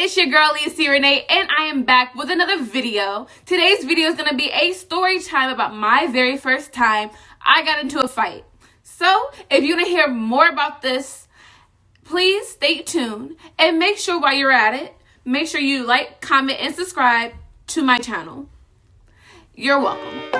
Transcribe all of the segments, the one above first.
it's your girl Lisa Renee, and I am back with another video. Today's video is going to be a story time about my very first time I got into a fight. So, if you want to hear more about this, please stay tuned and make sure while you're at it, make sure you like, comment, and subscribe to my channel. You're welcome.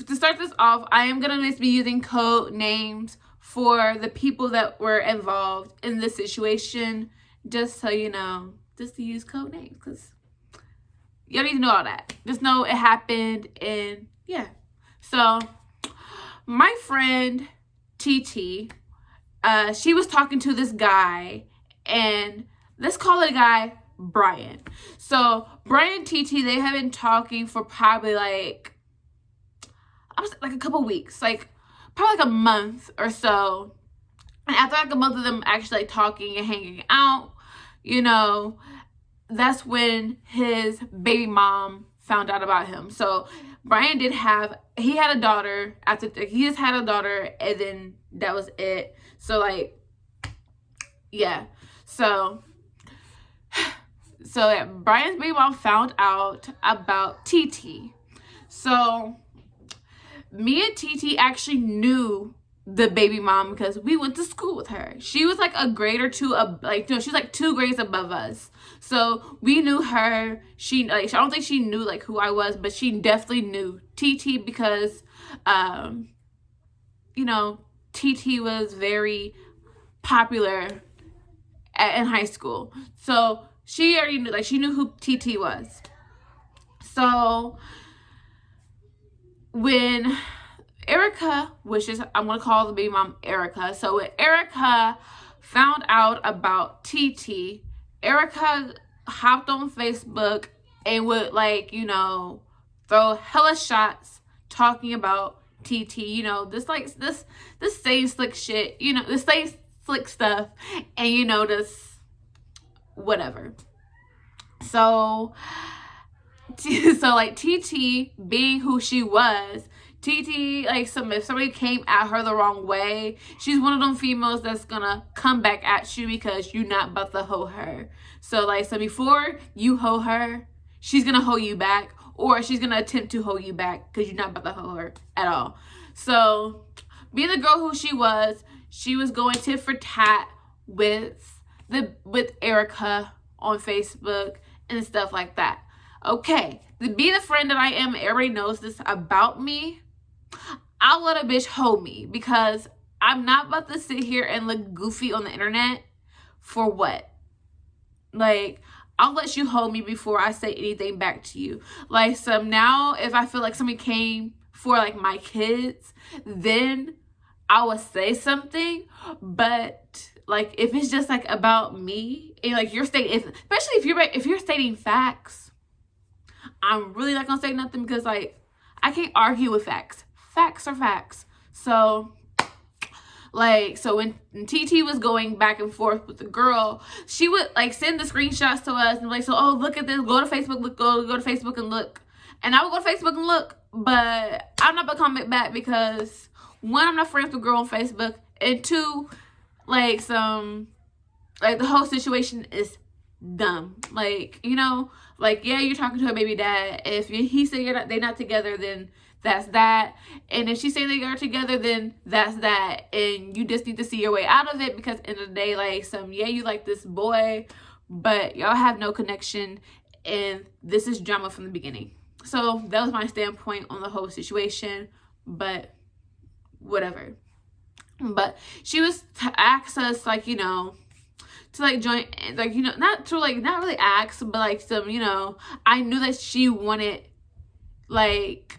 To start this off, I am going to be using code names for the people that were involved in this situation, just so you know, just to use code names, because you don't need to know all that. Just know it happened, and yeah. So, my friend, TT, she was talking to this guy, and let's call the guy Brian. So, Brian and TT, they have been talking for probably like a couple weeks, like probably like a month or so. And after like a month of them actually like talking and hanging out, you know, that's when his baby mom found out about him. So Brian he had a daughter he just had a daughter, and then that was it. So like, yeah. So yeah, Brian's baby mom found out about TT. So me and TT actually knew the baby mom because we went to school with her. She was like a grade or two she's like 2 grades above us. So we knew her. I don't think she knew like who I was, but she definitely knew TT because you know, TT was very popular in high school. So she already knew, like she knew who TT was. So when Erica, I'm going to call the baby mom Erica. So when Erica found out about TT, Erica hopped on Facebook and would throw hella shots talking about TT, this same slick shit, this same slick stuff, and this whatever. So like TT being who she was, TT, like if somebody came at her the wrong way, she's one of them females that's gonna come back at you because you're not about to hoe her. So before you hoe her, she's gonna hoe you back, or she's gonna attempt to hoe you back because you're not about to hoe her at all. So being the girl who she was going tit for tat with Erica on Facebook and stuff like that. Okay, to be the friend that I am, everybody knows this about me, I'll let a bitch hoe me because I'm not about to sit here and look goofy on the internet for what? Like, I'll let you hoe me before I say anything back to you. So now if I feel like somebody came for like my kids, then I would say something. But like if it's just like about me and like especially if you're stating facts, I'm really not gonna say nothing because like I can't argue with facts. Facts are facts. So when TT was going back and forth with the girl, she would like send the screenshots to us and like, so oh, look at this, go to Facebook, go to Facebook and look. And I would go to Facebook and look, but I'm not gonna comment back because 1, I'm not friends with a girl on Facebook, and 2, the whole situation is dumb. Yeah, you're talking to her baby dad. If he said they're not together, then that's that. And if she say they are together, then that's that. And you just need to see your way out of it because at the end of the day, you like this boy, but y'all have no connection, and this is drama from the beginning. So that was my standpoint on the whole situation, but whatever. But she was to ask us to join, not really ask, but some, I knew that she wanted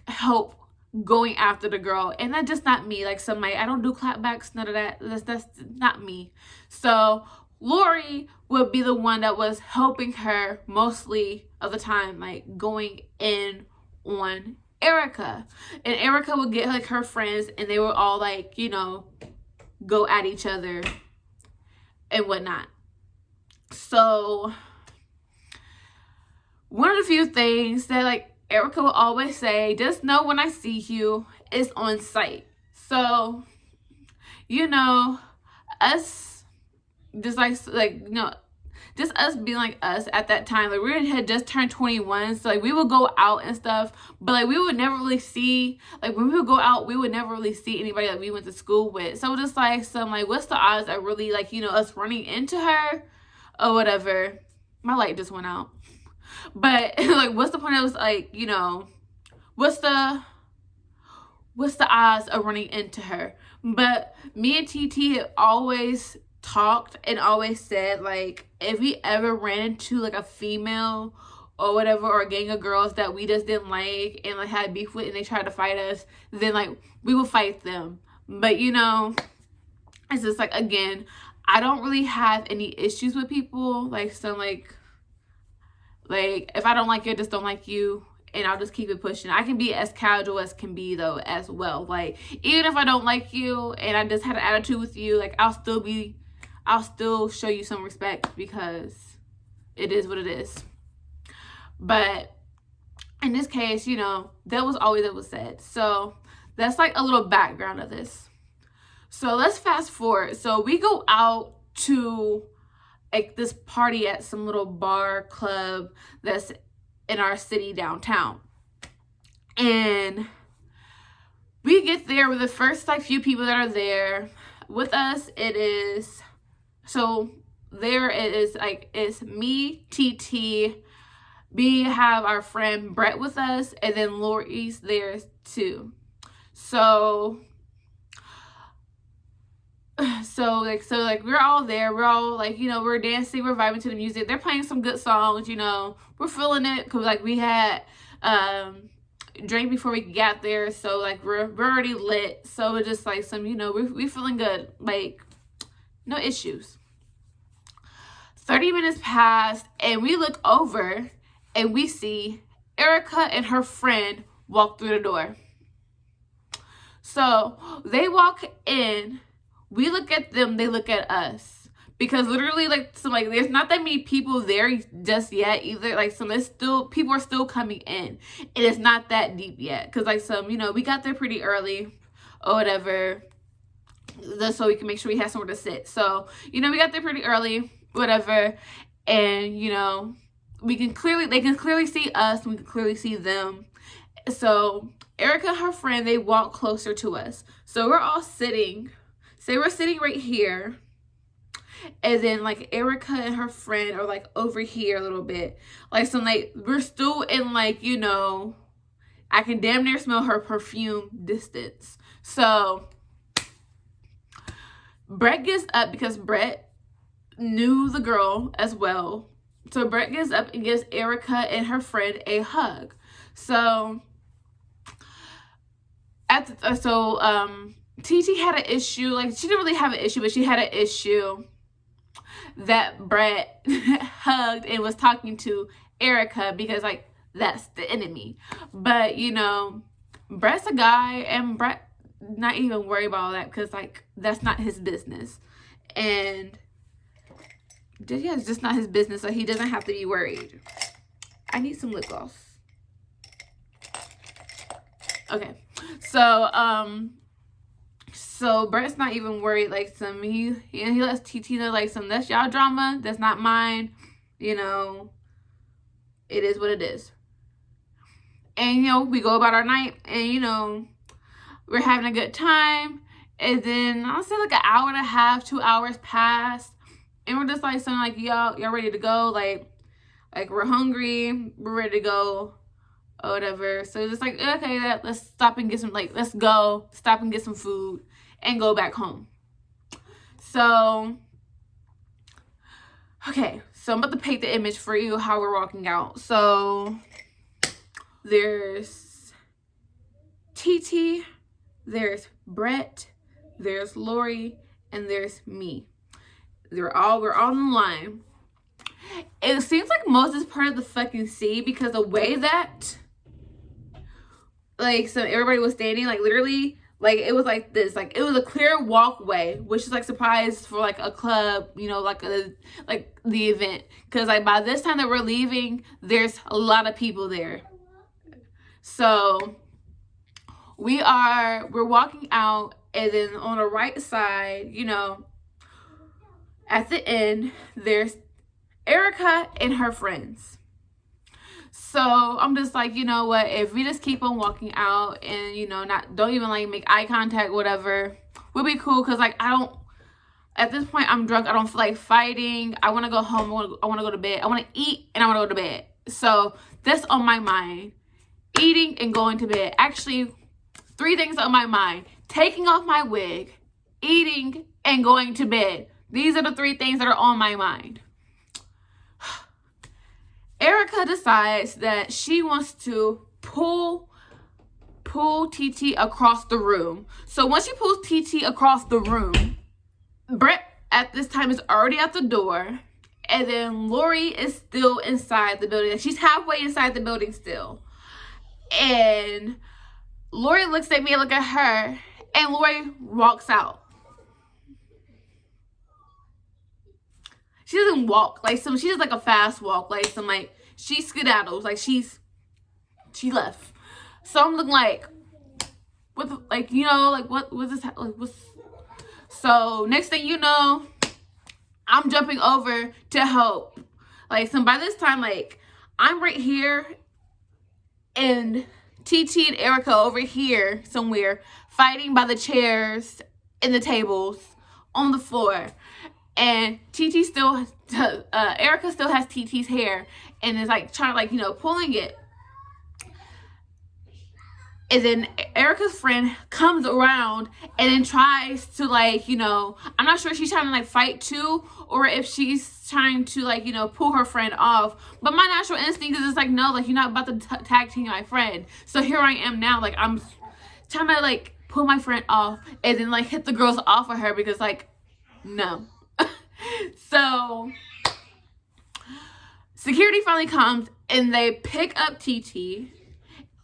help going after the girl, and that's just not me. I don't do clapbacks, none of that. That's not me. So Lori would be the one that was helping her mostly of the time, going in on Erica. And Erica would get like her friends, and they would all like, go at each other and whatnot. So one of the few things that like Erica will always say, just know when I see you, it's on sight. So, us just just us being like us at that time, like we had just turned 21, so like we would go out and stuff, but like we would never really see, like when we would go out, we would never really see anybody that we went to school with. So just like what's the odds that really like us running into her or whatever. My light just went out. But like what's the point of like, what's the odds of running into her? But me and TT had always talked and always said, like, if we ever ran into like a female or whatever, or a gang of girls that we just didn't like and like had beef with and they tried to fight us, then like we will fight them. But it's just like, again, I don't really have any issues with people. Like, so like if I don't like you, I just don't like you, and I'll just keep it pushing. I can be as casual as can be though as well. Like, even if I don't like you and I just had an attitude with you, like I'll still show you some respect, because it is what it is. But in this case, that was always what was said. So that's like a little background of this. So let's fast forward. So we go out to like this party at some little bar club that's in our city downtown. And we get there with the first like few people that are there. With us, it's me, TT. We have our friend Brett with us, and then Lori's there too. So we're all there. We're all like, we're dancing, we're vibing to the music. They're playing some good songs, we're feeling it, because like we had drank before we got there, so like we're already lit. So it's just like we're feeling good, like no issues. 30 minutes passed, and we look over and we see Erica and her friend walk through the door. So they walk in, we look at them, they look at us, because literally there's not that many people there just yet either. Like people are still coming in, and it's not that deep yet, because we got there pretty early or whatever, just so we can make sure we have somewhere to sit. So we got there pretty early, whatever, and they can clearly see us, we can clearly see them. So Erica and her friend, they walk closer to us. So we're all sitting. Say we're sitting right here, and then like Erica and her friend are like over here a little bit. We're still in I can damn near smell her perfume distance. So Brett gets up, because Brett knew the girl as well. So Brett gets up and gives Erica and her friend a hug. So TT had an issue. Like, she didn't really have an issue, but she had an issue that Brett hugged and was talking to Erica, because like that's the enemy. But Brett's a guy, and Brett not even worry about all that, because like that's not his business. And it's just not his business, so he doesn't have to be worried. I need some lip gloss. Okay, so Brett's not even worried. Like he lets TT know that's y'all drama, that's not mine. It is what it is. And we go about our night, and we're having a good time. And then I'll say like an hour and a half, 2 hours passed, and we're just like y'all ready to go, like we're hungry, we're ready to go or whatever. So just like, okay, let's stop and get some, let's go stop and get some food and go back home. So okay, so I'm about to paint the image for you how we're walking out. So there's TT, there's Brett, there's Lori, and there's me. We're all in line. It seems like Moses parted the fucking sea, because the way that like so everybody was standing like literally like it was like this, like it was a clear walkway, which is like surprised for like a club, you know, like the event, because like by this time that we're leaving, there's a lot of people there. So we're walking out, and then on the right side, you know, at the end, there's Erica and her friends. So I'm just like, you know what, if we just keep on walking out and, you know, don't even like make eye contact, whatever, we'll be cool. Because like at this point I'm drunk, I don't feel like fighting, I want to go home, I want to go to bed, I want to eat, and I want to go to bed. So that's on my mind: eating and going to bed. Actually, 3 things on my mind: taking off my wig, eating, and going to bed. These are the 3 things that are on my mind. Erica decides that she wants to pull TT across the room. So once she pulls TT across the room, Brett at this time is already at the door, and then Lori is still inside the building. She's halfway inside the building still. And Lori looks at me, look at her, and Lori walks out. She doesn't walk like she does like a fast walk, like some like she skedaddles, like she left. So I'm looking like, what the, like, you know, like what was this like what's. So next thing you know, I'm jumping over to help. Like, so by this time, like I'm right here, and TT and Erica over here somewhere fighting by the chairs and the tables on the floor. And TT still, Erica still has TT's hair and is like trying to like, you know, pulling it. And then Erica's friend comes around and then tries to like, you know, I'm not sure if she's trying to like fight too, or if she's trying to like, you know, pull her friend off. But my natural instinct is just like, no, like you're not about to tag team my friend. So here I am now, like I'm trying to like pull my friend off and then like hit the girls off of her, because like, no. So security finally comes and they pick up TT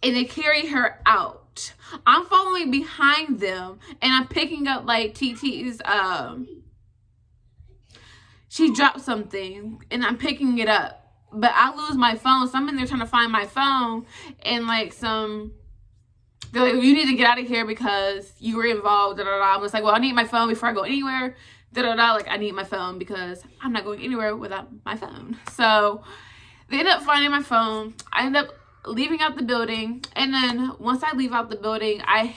and they carry her out. I'm following behind them and I'm picking up like TT's she dropped something and I'm picking it up, but I lose my phone. So I'm in there trying to find my phone, and like they're like, you need to get out of here because you were involved, da, da, da. I was like, well, I need my phone before I go anywhere, da, da, da. Like, I need my phone because I'm not going anywhere without my phone. So they end up finding my phone. I end up leaving out the building. And then once I leave out the building, as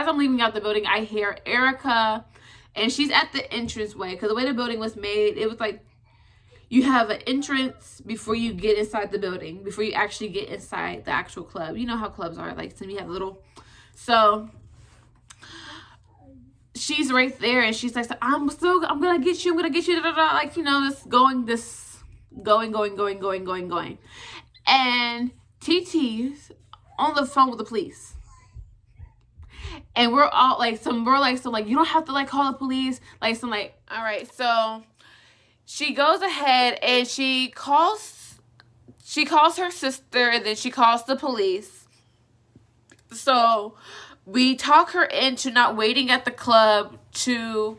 I'm leaving out the building, I hear Erica, and she's at the entranceway, because the way the building was made, it was like you have an entrance before you get inside the building, before you actually get inside the actual club. You know how clubs are, like, so you have so she's right there, and she's like, I'm gonna get you, da, da, da. Like, you know, going. And TT's on the phone with the police. And we're all like, you don't have to like call the police. Like, so I'm like, all right. So she goes ahead and she calls her sister, and then she calls the police. So we talk her into not waiting at the club to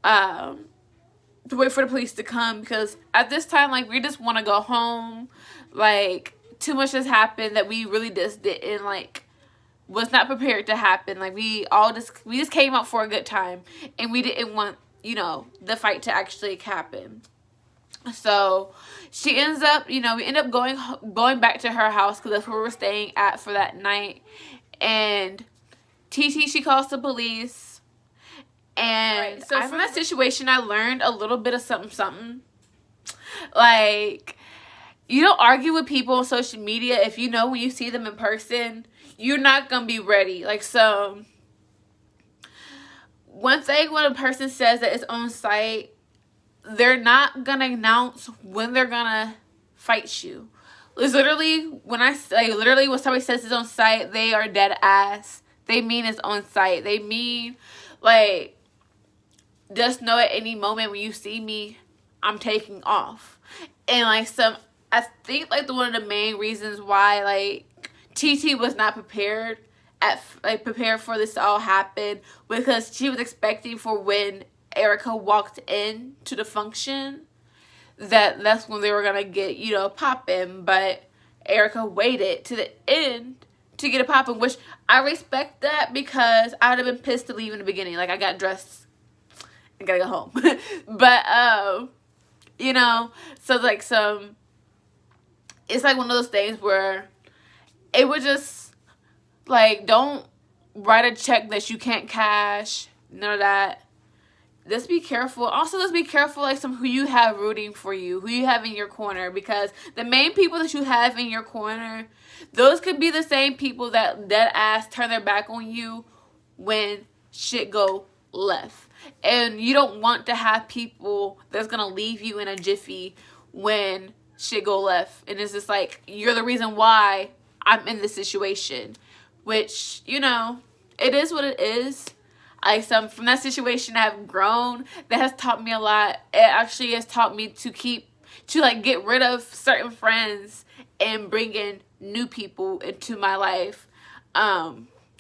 wait for the police to come, because at this time, like, we just want to go home. Like, too much has happened that we really just didn't like, was not prepared to happen. Like, we just came out for a good time, and we didn't want, you know, the fight to actually happen. So she ends up, you know, we end up going back to her house, because that's where we're staying at for that night. And TT, she calls the police. And so from that situation, I learned a little bit of something. Like, you don't argue with people on social media if you know when you see them in person, you're not going to be ready. Like, so one thing when a person says that it's on site, they're not going to announce when they're going to fight you. It's literally, when somebody says it's on site, they are dead ass. They mean it's on site. They mean, like, just know at any moment when you see me, I'm taking off. And like I think like one of the main reasons why like TT was not prepared prepared for this to all happen, because she was expecting for when Erica walked in to the function, that's when they were gonna get, you know, popping. But Erica waited to the end to get it popping, which I respect that, because I would have been pissed to leave in the beginning. Like, I got dressed and gotta go home. But you know, so like it's like one of those things where it would just, like, don't write a check that you can't cash, none of that. Just be careful. Also, just be careful, like, who you have rooting for you, who you have in your corner, because the main people that you have in your corner, those could be the same people that dead ass turn their back on you when shit go left. And you don't want to have people that's gonna leave you in a jiffy when shit go left. And it's just like, you're the reason why I'm in this situation. Which, you know, it is what it is. Like, from that situation I've grown. That has taught me a lot. It actually has taught me to get rid of certain friends and bring in new people into my life.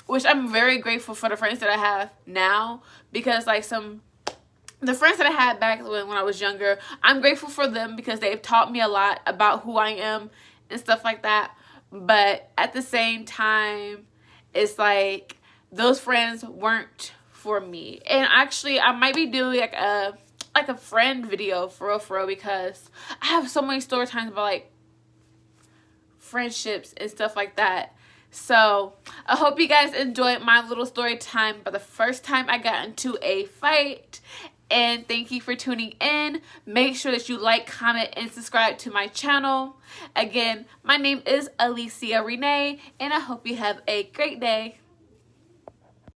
Which I'm very grateful for the friends that I have now, because like the friends that I had back when I was younger, I'm grateful for them because they've taught me a lot about who I am and stuff like that. But at the same time, it's like those friends weren't for me. And actually, I might be doing like a friend video for real, because I have so many story times about like friendships and stuff like that. So I hope you guys enjoyed my little story time for the first time I got into a fight. And thank you for tuning in. Make sure that you like, comment, and subscribe to my channel. Again, my name is Alicia Renee, and I hope you have a great day.